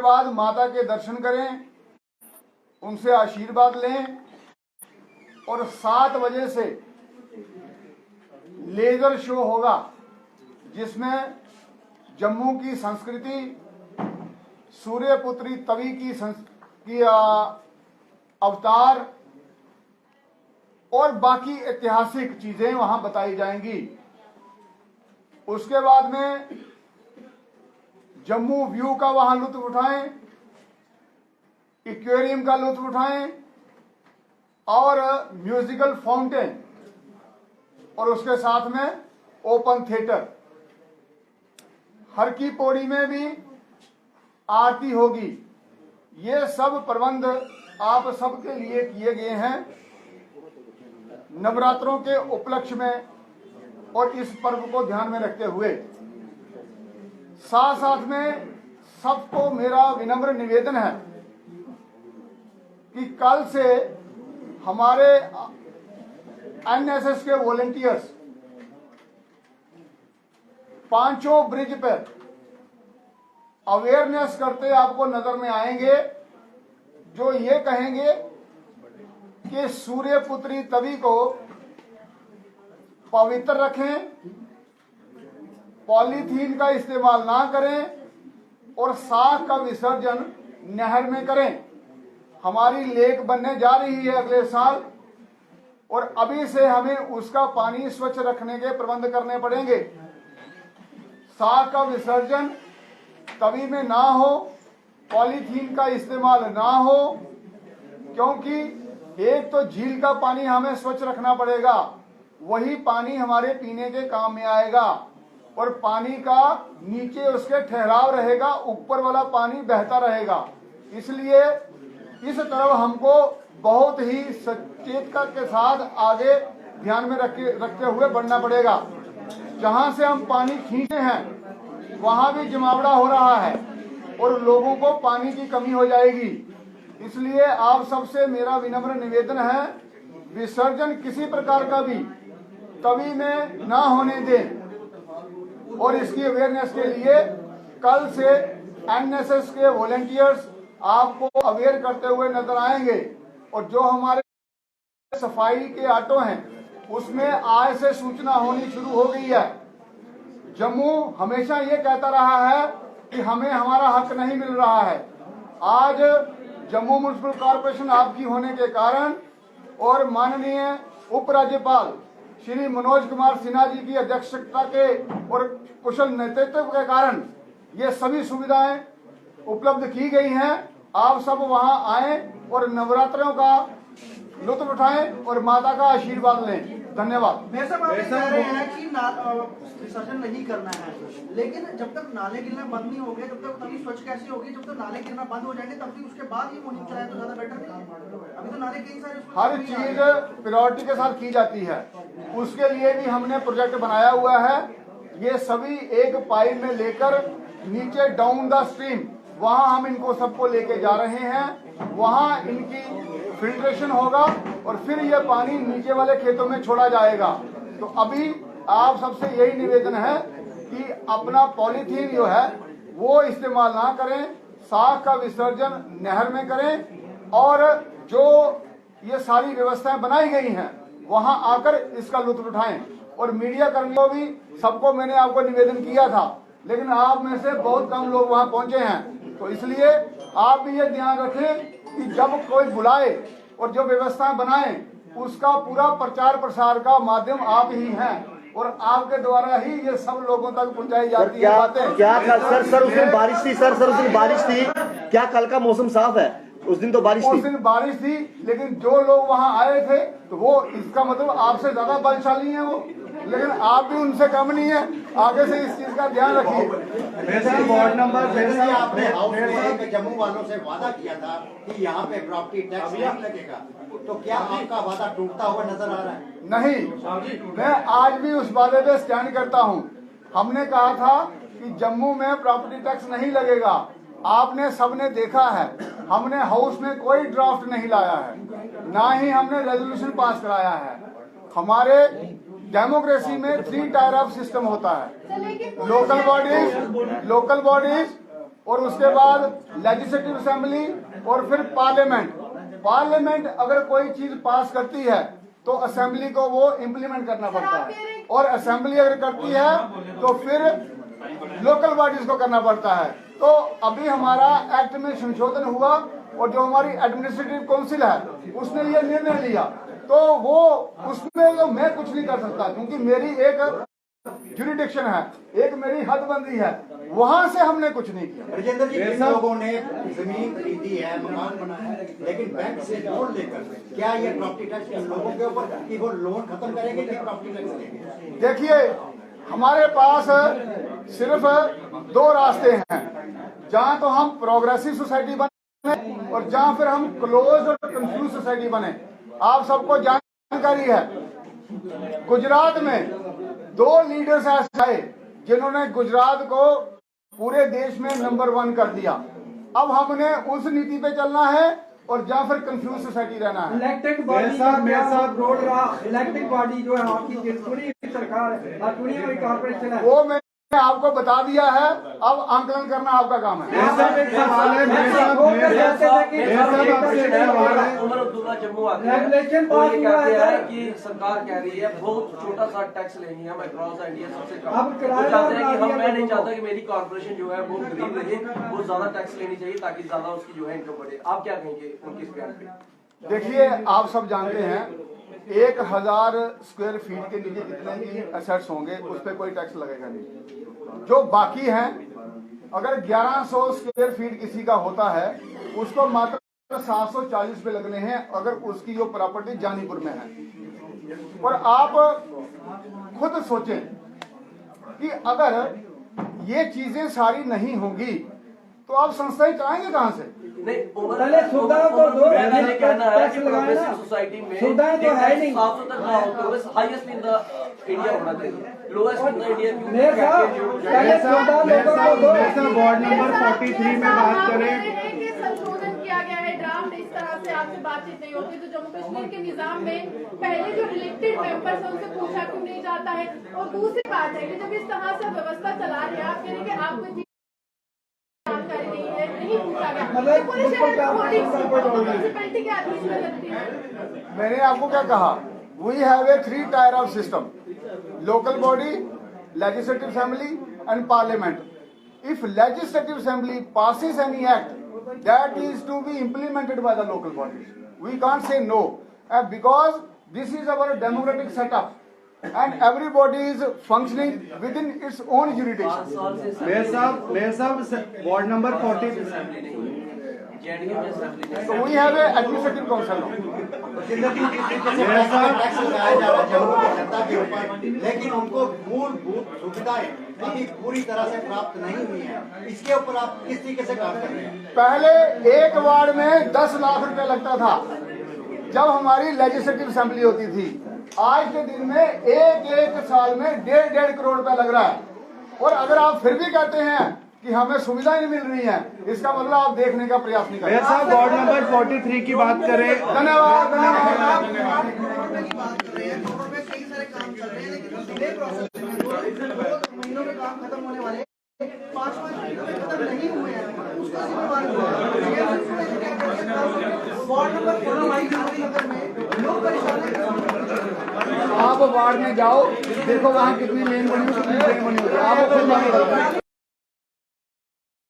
बाद माता के दर्शन करें, उनसे आशीर्वाद लें और 7 बजे से लेजर शो होगा जिसमें जम्मू की संस्कृति, सूर्यपुत्री तवी की अवतार और बाकी ऐतिहासिक चीजें वहां बताई जाएंगी। उसके बाद में जम्मू व्यू का वहां लुत्फ उठाएं, एक्वेरियम का लुत्फ उठाएं और म्यूजिकल फाउंटेन और उसके साथ में ओपन थिएटर। हर की पौड़ी में भी आरती होगी। ये सब प्रबंध आप सबके लिए किए गए हैं नवरात्रों के उपलक्ष्य में और इस पर्व को ध्यान में रखते हुए। साथ साथ में सबको मेरा विनम्र निवेदन है कि कल से हमारे एनएसएस के वॉलंटियर्स 5 ब्रिज पर अवेयरनेस करते आपको नजर में आएंगे, जो ये कहेंगे कि सूर्यपुत्री तवी को पवित्र रखें, पॉलीथीन का इस्तेमाल ना करें और साग का विसर्जन नहर में करें। हमारी लेक बनने जा रही है अगले साल और अभी से हमें उसका पानी स्वच्छ रखने के प्रबंध करने पड़ेंगे। साग का विसर्जन तवी में ना हो, पॉलीथीन का इस्तेमाल ना हो, क्योंकि एक तो झील का पानी हमें स्वच्छ रखना पड़ेगा, वही पानी हमारे पीने के काम में आएगा और पानी का नीचे उसके ठहराव रहेगा, ऊपर वाला पानी बहता रहेगा। इसलिए इस तरफ हमको बहुत ही सचेतता के साथ आगे ध्यान में रखते हुए बढ़ना पड़ेगा। जहां से हम पानी खींचे हैं वहां भी जमावड़ा हो रहा है और लोगों को पानी की कमी हो जाएगी। इसलिए आप सबसे मेरा विनम्र निवेदन है, विसर्जन किसी प्रकार का भी तवी में ना होने दें। और इसकी अवेयरनेस के लिए कल से एनएसएस के वॉलंटियर्स आपको अवेयर करते हुए नजर आएंगे और जो हमारे सफाई के ऑटो हैं उसमें आज से सूचना होनी शुरू हो गई है। जम्मू हमेशा ये कहता रहा है कि हमें हमारा हक नहीं मिल रहा है। आज जम्मू म्युनिसिपल कॉर्पोरेशन आपकी होने के कारण और माननीय उपराज्यपाल श्री मनोज कुमार सिन्हा जी की अध्यक्षता के और कुशल नेतृत्व के कारण ये सभी सुविधाएं उपलब्ध की गई हैं। आप सब वहां आए और नवरात्रों का लुत्फ उठाएं और माता का आशीर्वाद लें। धन्यवाद। कह रहे हैं कि विसर्जन नहीं करना है, लेकिन जब तक नाले गिरना बंद नहीं हो गए तब तक तभी स्वच्छ कैसे होगी? जब तक नाले गिरना बंद हो जाएंगे तब भी उसके बाद ये मुहिम चलाए तो ज्यादा बेटर नहीं है? अभी तो नाले कई सारे हर चीज प्रायोरिटी के साथ की जाती है, उसके लिए भी हमने प्रोजेक्ट बनाया हुआ है। ये सभी एक पाइप में लेकर नीचे डाउन द स्ट्रीम वहां हम इनको सबको लेके जा रहे हैं। वहां इनकी फिल्ट्रेशन होगा और फिर ये पानी नीचे वाले खेतों में छोड़ा जाएगा। तो अभी आप सबसे यही निवेदन है कि अपना पॉलीथीन जो है वो इस्तेमाल ना करें, साग का विसर्जन नहर में करें और जो ये सारी व्यवस्थाएं बनाई गई हैं वहां आकर इसका लुत्फ उठाएं। और मीडिया कर्मियों भी सबको मैंने आपको निवेदन किया था, लेकिन आप में से बहुत कम लोग वहां पहुंचे हैं। तो इसलिए आप भी ये ध्यान रखें कि जब कोई बुलाए और जो व्यवस्थाएं बनाए उसका पूरा प्रचार प्रसार का माध्यम आप ही हैं और आपके द्वारा ही ये सब लोगों तक पहुंचाई जाती है बातें। क्या सर उस दिन बारिश थी? सर उस दिन बारिश थी क्या? कल का मौसम साफ है, उस दिन तो बारिश थी। उस दिन बारिश थी, लेकिन जो लोग वहां आए थे तो वो इसका मतलब आपसे ज्यादा बलशाली हैं वो, लेकिन आप भी उनसे कम नहीं है। आगे से इस चीज का ध्यान रखिए। वार्ड नंबर आपने जम्मू वालों से वादा किया था कि यहाँ पे प्रॉपर्टी टैक्स नहीं लगेगा, तो क्या आपका वादा टूटता हुआ नजर आ रहा है? नहीं, मैं आज भी उस वादे पे स्टैंड करता हूँ। हमने कहा था कि जम्मू में प्रॉपर्टी टैक्स नहीं लगेगा। आपने सबने देखा है, हमने हाउस में कोई ड्राफ्ट नहीं लाया है, ना ही हमने रेजोल्यूशन पास कराया है। हमारे डेमोक्रेसी में 3 टायर ऑफ सिस्टम होता है। लोकल बॉडीज, और उसके बाद लेजिस्लेटिव असेंबली और फिर पार्लियामेंट। पार्लियामेंट अगर कोई चीज पास करती है तो असेंबली को वो इम्प्लीमेंट करना पड़ता है, और असेंबली अगर करती है तो फिर लोकल बॉडीज को करना पड़ता है। तो अभी हमारा एक्ट में संशोधन हुआ और जो हमारी एडमिनिस्ट्रेटिव काउंसिल है उसने ये निर्णय लिया, तो वो उसमें तो मैं कुछ नहीं कर सकता, क्योंकि मेरी एक जुरिडिक्शन है, एक मेरी हदबंदी है, वहां से हमने कुछ नहीं किया। राजेंद्र जी, जिन लोगों ने जमीन खरीदी है, मकान बनाया है, लेकिन बैंक से लोन लेकर, क्या ये प्रॉपर्टी टैक्स इन लोगों के ऊपर कि वो लोन खत्म करेंगे कि प्रॉपर्टी टैक्स लेंगे? देखिए, हमारे पास सिर्फ दो रास्ते हैं, जहां तो हम प्रोग्रेसिव सोसाइटी बने और जहां फिर हम क्लोज और कंफ्यूज सोसाइटी बने। आप सबको जानकारी है, गुजरात में 2 लीडर्स ऐसे आए जिन्होंने गुजरात को पूरे देश में नंबर 1 कर दिया। अब हमने उस नीति पे चलना है और या फिर कंफ्यूज सोसाइटी रहना है। इलेक्टेड बॉडी रोड रहा, इलेक्टेड बॉडी जो है आपकी पूरी सरकार है और दुनिया में कॉर्पोरेशन है, वो मैंने आपको बता दिया है, अब आंकलन करना आपका काम है। रेगुलेशन पास हुआ है कि सरकार कह रही है बहुत छोटा सा टैक्स लेंगे हम अक्रॉस इंडिया सबसे कम। अब किराया चाहते हैं कि मैं नहीं चाहता कि मेरी कॉर्पोरेशन जो है वो गरीब रहे, वो ज्यादा टैक्स लेनी चाहिए ताकि ज्यादा उसकी जो है इनकम बढ़े। आप क्या कहेंगे उनकी इस बयान पे? देखिए, आप सब जानते हैं 1000 स्क्वायर फीट के नीचे जितने भी एसेट्स होंगे उस पर कोई टैक्स लगेगा नहीं। जो बाकी हैं, अगर 1100 स्क्वायर फीट किसी का होता है उसको मात्र 740 पे लगने हैं, अगर उसकी जो प्रॉपर्टी जानीपुर में है। और आप खुद सोचें कि अगर ये चीजें सारी नहीं होंगी तो आप संस्थाएं चलाएंगे कहां से? नहीं, पहले सुविधाएं तो दो, मैंने कहना है कि टैक्स लगाए ना। सोसाइटी में सुविधाएं तो है नहीं। 700 तक ना हो तो हाईएस्ट इन द इंडिया होना चाहिए, लोएस्ट इन द इंडिया। मेरे साहब पहले सुविधा लोगों को दो। वार्ड नंबर 43 में बात करें, संशोधन किया गया है ड्राफ्ट, इस तरह से आपसे बातचीत नहीं होती तो जम्मू कश्मीर के निजाम में पहले जो इलेक्टेड मेंबर्स है उनसे पूछा क्यों नहीं जाता है। और दूसरी बात है कि जब इस तरह से व्यवस्था चला रहे हैं, आप कह रहे हैं कि आपको जानकारी नहीं है, नहीं पूछा गया, मतलब पूरे शहर में म्युनिसिपैलिटी के अधीन में लगती है। मैंने आपको क्या कहा, we have a 3 tier of system, local body, legislative assembly and parliament. If legislative assembly passes any act, that is to be implemented by the local bodies. We can't say no, because this is our democratic setup, and everybody is functioning within its own jurisdiction. Mayor साहब ward number 40 So we have a administrative council now. Tax लगाया जा रहा है जम्मू की जनता के ऊपर, लेकिन उनको मूलभूत सुविधाएं अभी पूरी तरह से प्राप्त नहीं हुई है। इसके ऊपर आप किस तरीके से काम कर रहे हैं? पहले एक वार्ड में 10 लाख रुपए लगता था जब हमारी लेजिस्लेटिव असेंबली होती थी। आज के दिन में एक साल में 1.5 करोड़ रुपए लग रहा है। और अगर आप फिर भी कहते हैं कि हमें सुविधाएं नहीं मिल रही हैं, इसका मतलब आप देखने का प्रयास नहीं कर रहे। मेयर साहब वार्ड नंबर 43 की बात करें, धन्यवाद। की बात कर रहे हैं, करोड़ में कई सारे काम चल रहे हैं, लेकिन डिले प्रोसेस में 2 महीनों में काम खत्म होने वाले 5 महीनों में खत्म नहीं हुए हैं, उसका जिम्मेवार वार्ड नंबर 43 में लोग परेशान। आप वार्ड में जाओ, देखो वहाँ कितनी लेन बनी हुई, कितनी ट्रेन बनी हुई, आप खुद